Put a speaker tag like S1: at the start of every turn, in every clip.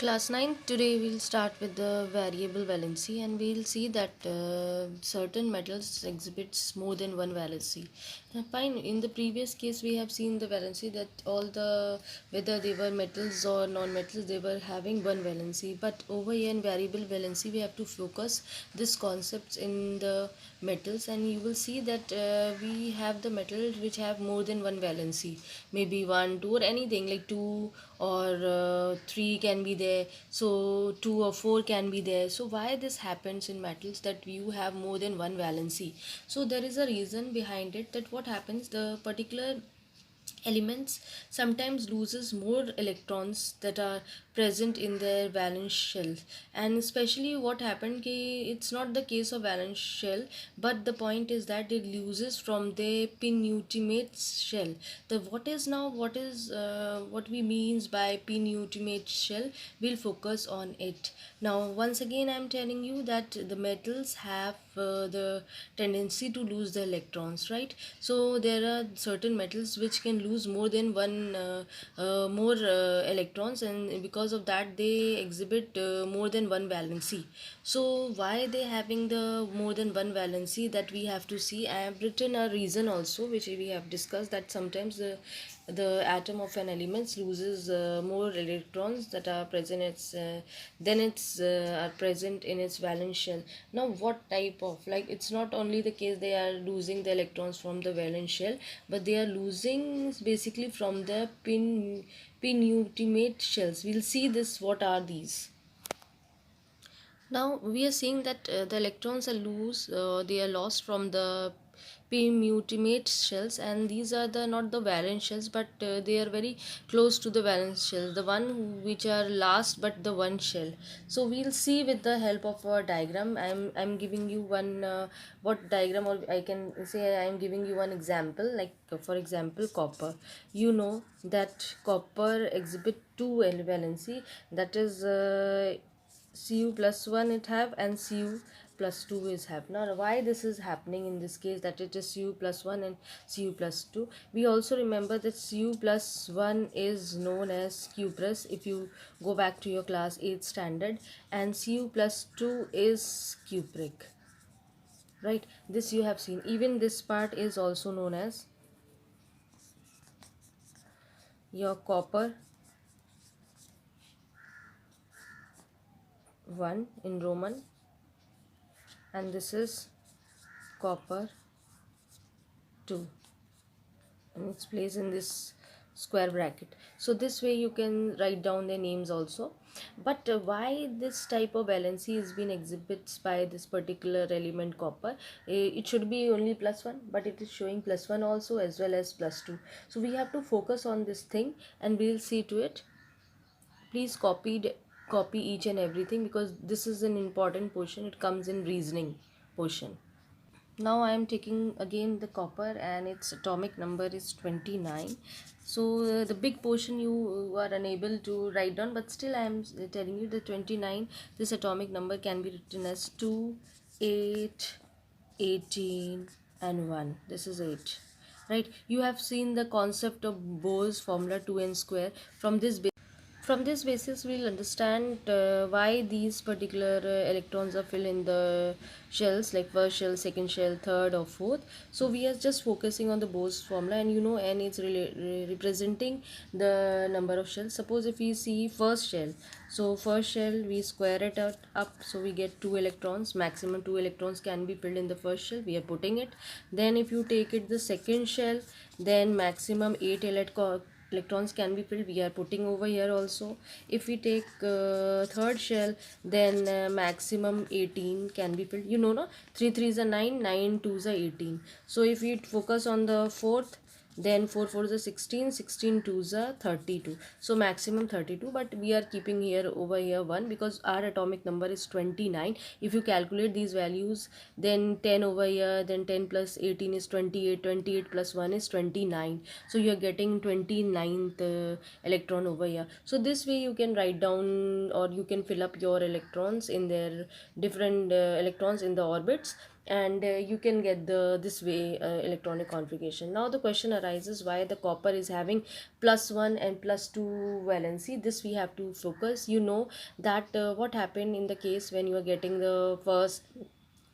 S1: Class 9, today we'll start with the variable valency and we'll see that certain metals exhibits more than one valency. Now, fine, in the previous case we have seen the valency that all the whether they were metals or non-metals they were having one valency, but over here in variable valency we have to focus this concepts in the metals, and you will see that we have the metals which have more than one valency, maybe one, two, or anything like two or three can be there, so two or four can be there. So why this happens in metals that you have more than one valency? So there is a reason behind it, that what happens, the particular elements sometimes loses more electrons that are present in their valence shell. And especially what happened ki it's not the case of valence shell, but the point is that it loses from the penultimate shell. The what we means by penultimate shell, we'll focus on it. Now once again I'm telling you that the metals have the tendency to lose the electrons, right? So there are certain metals which can lose more than one more electrons, and because of that they exhibit more than one valency. So why they having the more than one valency, that we have to see. I have written a reason also which we have discussed, that sometimes the atom of an element loses more electrons that are present than its are present in its valence shell. Now what type of, like, it's not only the case they are losing the electrons from the valence shell, but they are losing basically from the penultimate shells. We'll see this, what are these. Now we are seeing that the electrons are they are lost from the penultimate shells, and these are the not the valence shells, but they are very close to the valence shell, the one which are last but the one shell. So we'll see with the help of a diagram. I'm giving you one what diagram, or I can say I'm giving you one example, like for example copper. You know that copper exhibit two valency, that is Cu plus 1 it have, and Cu plus 2 is have. Now why this is happening in this case, that it is Cu plus 1 and Cu plus 2? We also remember that Cu plus 1 is known as cuprous if you go back to your class 8 standard, and Cu plus 2 is cupric, right? This you have seen. Even this part is also known as your copper 1 in Roman, and this is copper 2, and it's placed in this square bracket. So this way you can write down their names also. But why this type of valency is been exhibits by this particular element copper? It should be only plus 1, but it is showing plus 1 also as well as plus 2. So we have to focus on this thing and we'll see to it. Please copy each and everything, because this is an important portion. It comes in reasoning portion. Now I am taking again the copper, and its atomic number is 29. So the big portion you are unable to write down, but still I am telling you the 29, this atomic number can be written as 2, 8, 18 and 1. This is 8, right? You have seen the concept of Bohr's formula 2n square. From this basis, we'll understand why these particular electrons are filled in the shells, like first shell, second shell, third or fourth. So we are just focusing on the Bohr's formula, and you know n is representing the number of shells. Suppose if we see first shell, so first shell we square it out up, so we get 2 electrons. Maximum 2 electrons can be filled in the first shell. We are putting it. Then if you take it the second shell, then maximum 8 electrons can be filled. We are putting over here also. If we take third shell, then maximum 18 can be filled. You know, no, 3 3s are 9, 9 2s are 18. So if we focus on the fourth, then 4 4s are 16, 16 2s are 32. So maximum 32, but we are keeping here over here 1, because our atomic number is 29. If you calculate these values, then 10 over here, then 10 plus 18 is 28, 28 plus 1 is 29. So you are getting 29th electron over here. So this way you can write down, or you can fill up your electrons in their different electrons in the orbits. and you can get the this way electronic configuration. Now the question arises, why the copper is having +1 and +2 valency. This we have to focus. You know that what happened in the case when you are getting the first,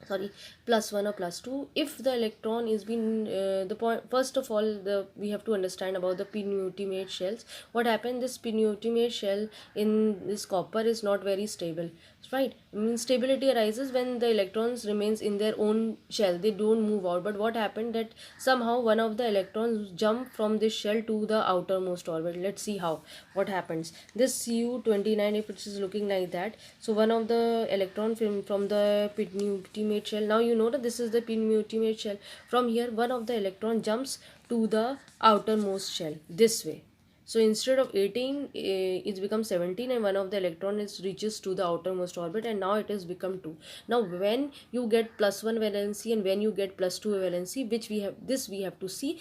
S1: sorry, +1 or +2, if the electron is been the point. First of all, the we have to understand about the penultimate shells. What happened, this penultimate shell in this copper is not very stable, right? Stability arises when the electrons remains in their own shell, they don't move out. But what happened that somehow one of the electrons jump from this shell to the outermost orbit. Let's see how, what happens. This Cu-29, if it is looking like that, so one of the electron from the penultimate shell, now you know that this is the penultimate shell, from here one of the electron jumps to the outermost shell this way. So instead of 18, it's become 17, and one of the electron is reaches to the outermost orbit, and now it has become 2. Now when you get +1 valency and when you get +2 valency, which we have, this we have to see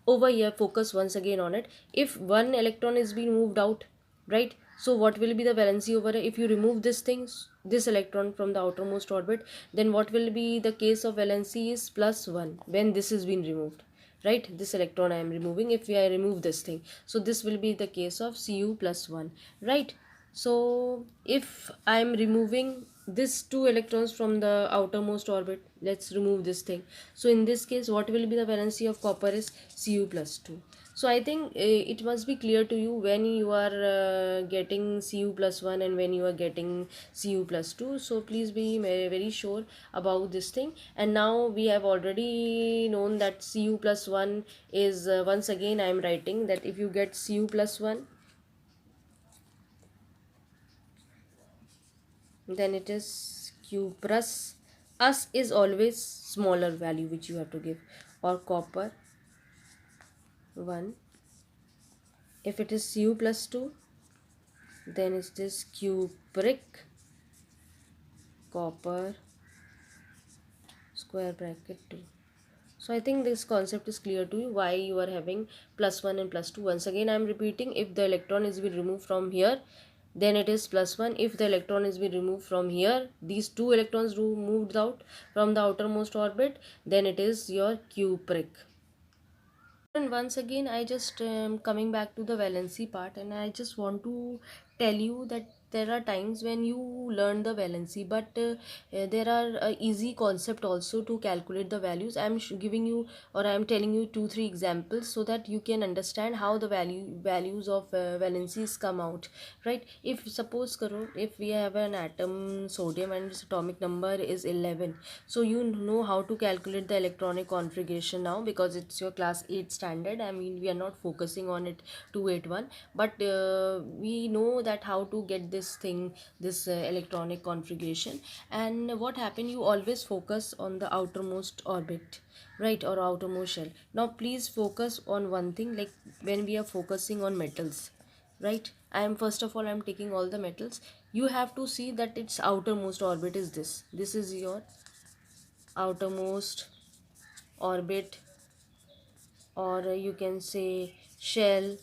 S1: over here. Focus once again on it. If one electron is being moved out, right? So what will be the valency over here? If you remove this thing, this electron from the outermost orbit, then what will be the case of valency is +1 when this is being removed, right? This electron I am removing, if I remove this thing, so this will be the case of Cu+1, right? So if I am removing this two electrons from the outermost orbit, let's remove this thing. So in this case, what will be the valency of copper is Cu+2. So I think it must be clear to you when you are getting Cu+1 and when you are getting Cu+2. So please be very sure about this thing. And now we have already known that Cu+1 is, once again I am writing that if you get Cu+1, then it is Q plus. Us is always smaller value which you have to give, or copper 1. If it is Cu+2, then it is cupric copper square bracket 2. So I think this concept is clear to you, why you are having +1 and +2. Once again I am repeating, if the electron is being removed from here, then it is +1. If the electron is being removed from here, these two electrons moved out from the outermost orbit, then it is your cupric. And once again I just coming back to the valency part, and I just want to tell you that there are times when you learn the valency, but there are easy concept also to calculate the values. I am giving you, or I am telling you 2-3 examples so that you can understand how the values of valencies come out, right? If suppose karo, if we have an atom sodium and its atomic number is 11, so you know how to calculate the electronic configuration now, because it's your class 8 standard. I mean, we are not focusing on it 281, but we know that how to get this thing, this electronic configuration. And what happened, you always focus on the outermost orbit, right, or outermost shell. Now please focus on one thing, like when we are focusing on metals, right? I am, first of all, I am taking all the metals. You have to see that its outermost orbit is this is your outermost orbit, or you can say shell,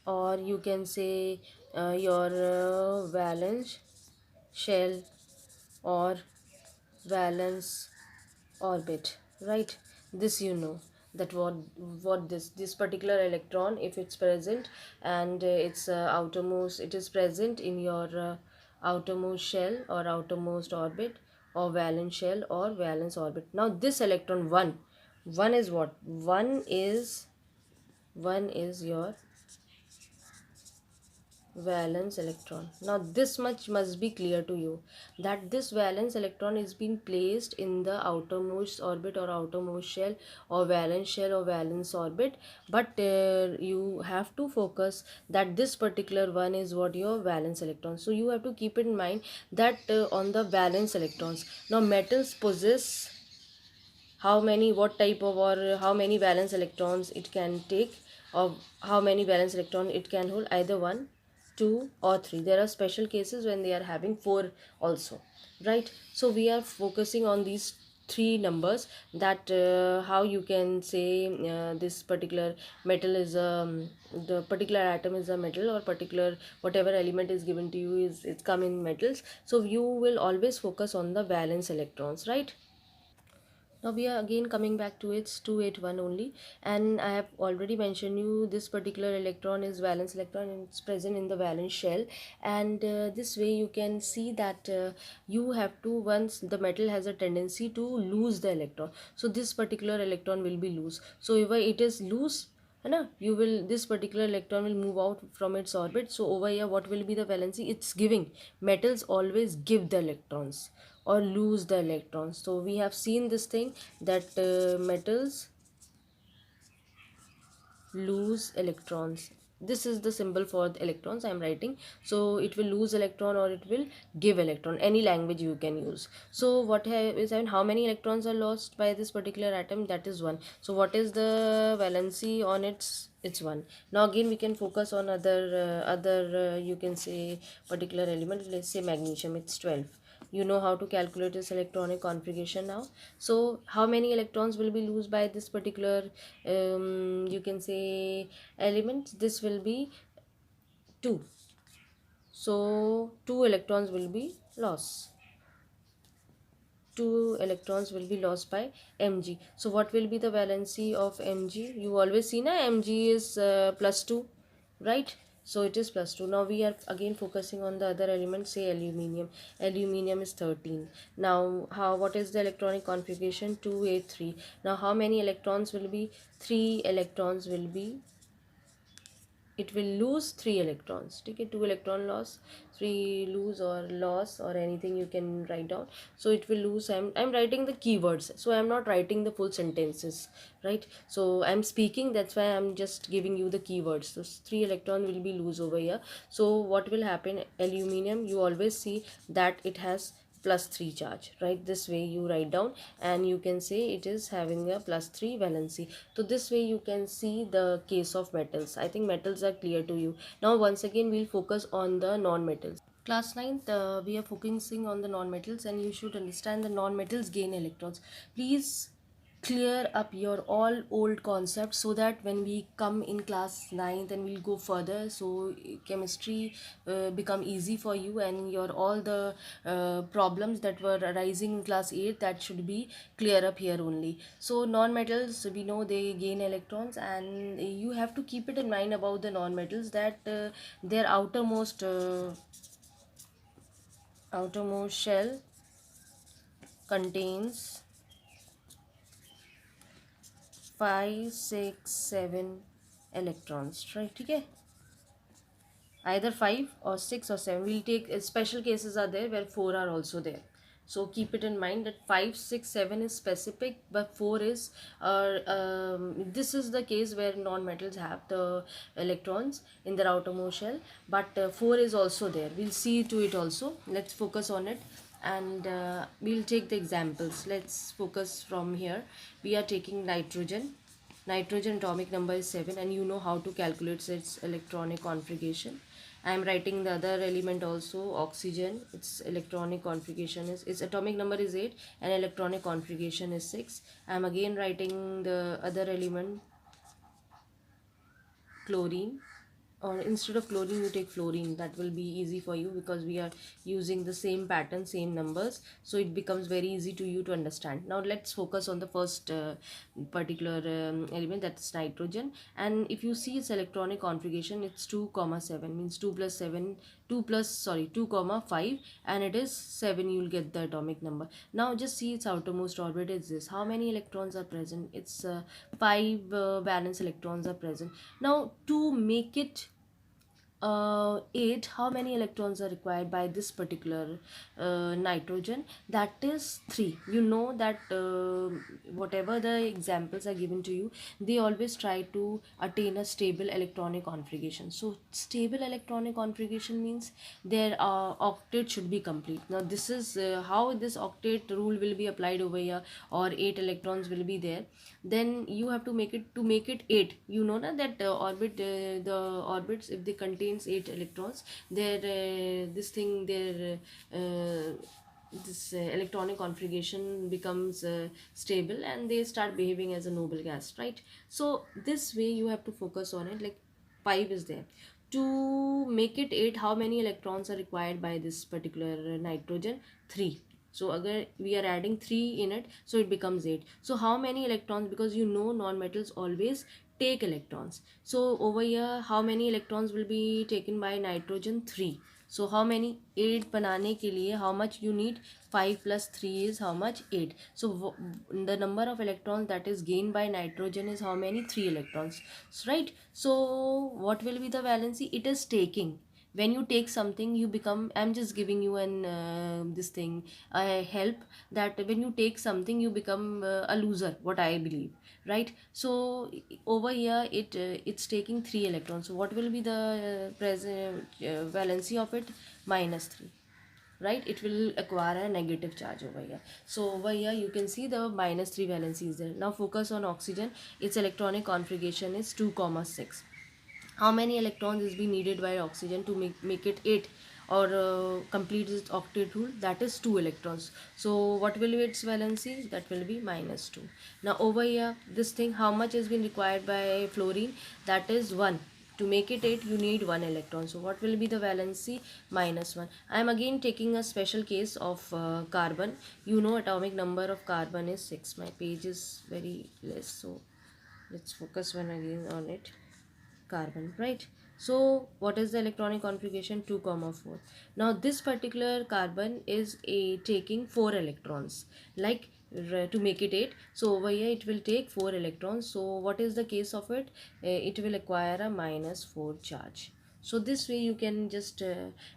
S1: or you can say your valence shell or valence orbit, right? This you know that what this particular electron, if it's present and its outermost, it is present in your outermost shell or outermost orbit, or valence shell or valence orbit. Now this electron 1 is what, one is your valence electron. Now this much must be clear to you, that this valence electron is being placed in the outermost orbit or outermost shell or valence orbit, but you have to focus that this particular one is what, your valence electron. So you have to keep in mind that on the valence electrons, now metals possess how many, what type of, or how many valence electrons it can take, or how many valence electron it can hold, either 1, 2 or 3. There are special cases when they are having 4 also, right? So we are focusing on these 3 numbers, that how you can say this particular metal is the particular atom is a metal, or particular whatever element is given to you is, it's come in metals. So you will always focus on the valence electrons, right? Now we are again coming back to its 281 only, and I have already mentioned you this particular electron is valence electron and it's present in the valence shell. And this way you can see that you have to, once the metal has a tendency to lose the electron, so this particular electron will be loose. So if it is loose, है ना, you will, this particular electron will move out from its orbit. So over here what will be the valency? It's giving, metals always give the electrons or lose the electrons. So we have seen this thing that metals lose electrons. This is the symbol for the electrons I am writing. So it will lose electron or it will give electron, any language you can use. So what is, I mean, how many electrons are lost by this particular atom? That is 1. So what is the valency on it's 1. Now again we can focus on other you can say particular element. Let's say magnesium, it's 12. You know how to calculate its electronic configuration now. So how many electrons will be lost by this particular you can say element? This will be 2. So 2 electrons will be lost. 2 electrons will be lost by Mg. So what will be the valency of Mg? You always see na, Mg is +2, right? So it is +2. Now we are again focusing on the other element, say aluminium. Aluminium is 13. Now what is the electronic configuration? 2a3. Now how many electrons will be? 3 electrons will be, it will lose 3 electrons. Okay, 2 electron loss, 3 lose or loss or anything you can write down. So it will lose. I'm writing the keywords, so I'm not writing the full sentences, right? So I'm speaking, that's why I'm just giving you the keywords. So 3 electron will be lose over here. So what will happen? Aluminium, you always see that it has +3 charge, right? This way you write down and you can say it is having a +3 valency. So this way you can see the case of metals. I think metals are clear to you. Now once again we'll focus on the non-metals. Class 9th, we are focusing on the non-metals, and you should understand the non-metals gain electrons. Please clear up your all old concepts so that when we come in class 9th and we'll go further, so chemistry become easy for you, and your all the problems that were arising in class 8, that should be clear up here only. So non-metals, we know they gain electrons, and you have to keep it in mind about the non-metals that their outermost shell contains 5, 6, 7 electrons, right? Okay, either 5 or 6 or 7. We'll take special cases are there where 4 are also there. So keep it in mind that 5, 6, 7 is specific, but 4 is this is the case where non-metals have the electrons in their outermost shell, but 4 is also there. We'll see to it also. Let's focus on it, and we'll take the examples. Let's focus from here. We are taking nitrogen. Nitrogen atomic number is 7, and you know how to calculate its electronic configuration. I am writing the other element also, oxygen. Its electronic configuration is, its atomic number is 8 and electronic configuration is 6. I am again writing the other element, chlorine. Or instead of chlorine you take fluorine. That will be easy for you because we are using the same pattern, same numbers, so it becomes very easy to you to understand. Now let's focus on the first particular element, that's nitrogen. And if you see its electronic configuration, it's 2 comma 7, means 2 plus 7, 2 comma 5, and it is 7. You'll get the atomic number. Now just see its outermost orbit is this. How many electrons are present? It's 5 valence electrons are present. Now to make it 8, how many electrons are required by this particular nitrogen? That is 3. You know that whatever the examples are given to you, they always try to attain a stable electronic configuration. So stable electronic configuration means their octet should be complete. Now this is how this octet rule will be applied over here, or 8 electrons will be there. Then you have to make it 8. You know na, that the orbits, if they contains 8 electrons, their this thing, their this electronic configuration becomes stable, and they start behaving as a noble gas, right? So this way you have to focus on it. Like 5 is there. To make it 8, how many electrons are required by this particular nitrogen? 3. So agar we are adding 3 in it, so it becomes 8. So how many electrons, because you know non-metals always take electrons. So over here how many electrons will be taken by nitrogen? 3. So how many? 8 banane ke liye how much you need? 5 plus 3 is how much? 8. So the number of electrons that is gained by nitrogen is how many? 3 electrons, right? So what will be the valency? It is taking. When you take something, you become, I'm just giving you an this thing, help, that when you take something you become a loser, what I believe, right? So over here it's taking 3 electrons. So what will be the present valency of it? Minus 3, right? It will acquire a negative charge over here. So over here you can see the minus 3 valency is there. Now focus on oxygen. Its electronic configuration is 2 comma 6. How many electrons is being needed by oxygen to make it 8 or complete its octet rule? That is 2 electrons. So what will be its valency? That will be minus 2. Now over here this thing, how much has been required by fluorine? That is 1. To make it 8 you need 1 electron. So what will be the valency? Minus 1. I am again taking a special case of carbon. You know atomic number of carbon is 6. My page is very less, so let's focus one again on it. Carbon, right? So what is the electronic configuration? 2 comma 4. Now this particular carbon is a taking 4 electrons, like to make it 8. So over here it will take 4 electrons. So what is the case of it? It will acquire a minus 4 charge. So this way you can just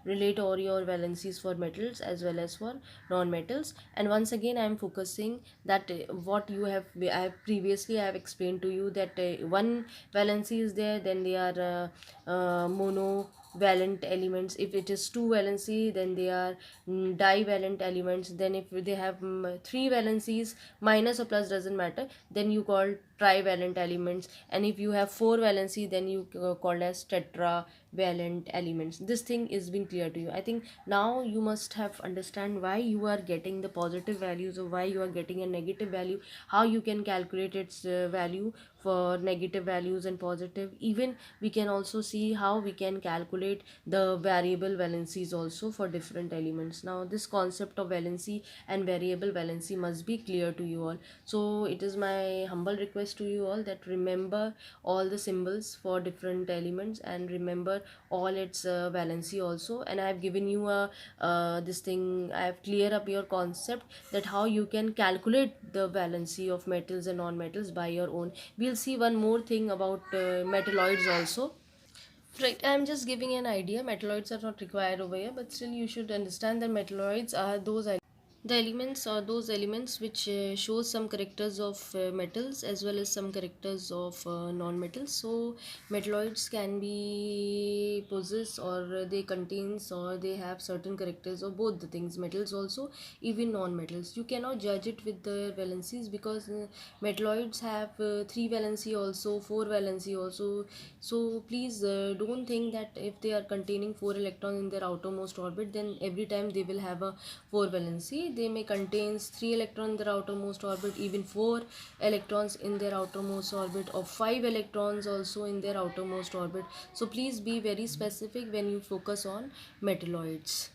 S1: relate all your valencies for metals as well as for non-metals. And once again I am focusing that what you have, I have explained to you that one valency is there, then they are monovalent elements. If it is two valency, then they are divalent elements. Then if they have three valencies, minus or plus doesn't matter, then you call trivalent elements. And if you have four valency, then you called as tetravalent elements. This thing is been clear to you. I think now you must have understand why you are getting the positive values or why you are getting a negative value, how you can calculate its value for negative values and positive. Even we can also see how we can calculate the variable valencies also for different elements. Now this concept of valency and variable valency must be clear to you all. So it is my humble request to you all that remember all the symbols for different elements and remember all its valency also. And I have given you a this thing, I have clear up your concept that how you can calculate the valency of metals and non-metals by your own. We'll see one more thing about metalloids also. Right, I'm just giving an idea. Metalloids are not required over here, but still you should understand that metalloids are those the elements are those elements which show some characters of metals as well as some characters of non-metals. So metalloids can be possess or they contains or they have certain characters of both the things, metals also, even non-metals. You cannot judge it with the valencies because metalloids have 3 valency also, 4 valency also. So please don't think that if they are containing 4 electrons in their outermost orbit, then every time they will have a 4 valency. They may contains 3 electrons in their outermost orbit, even 4 electrons in their outermost orbit, or 5 electrons also in their outermost orbit. So please be very specific when you focus on metalloids.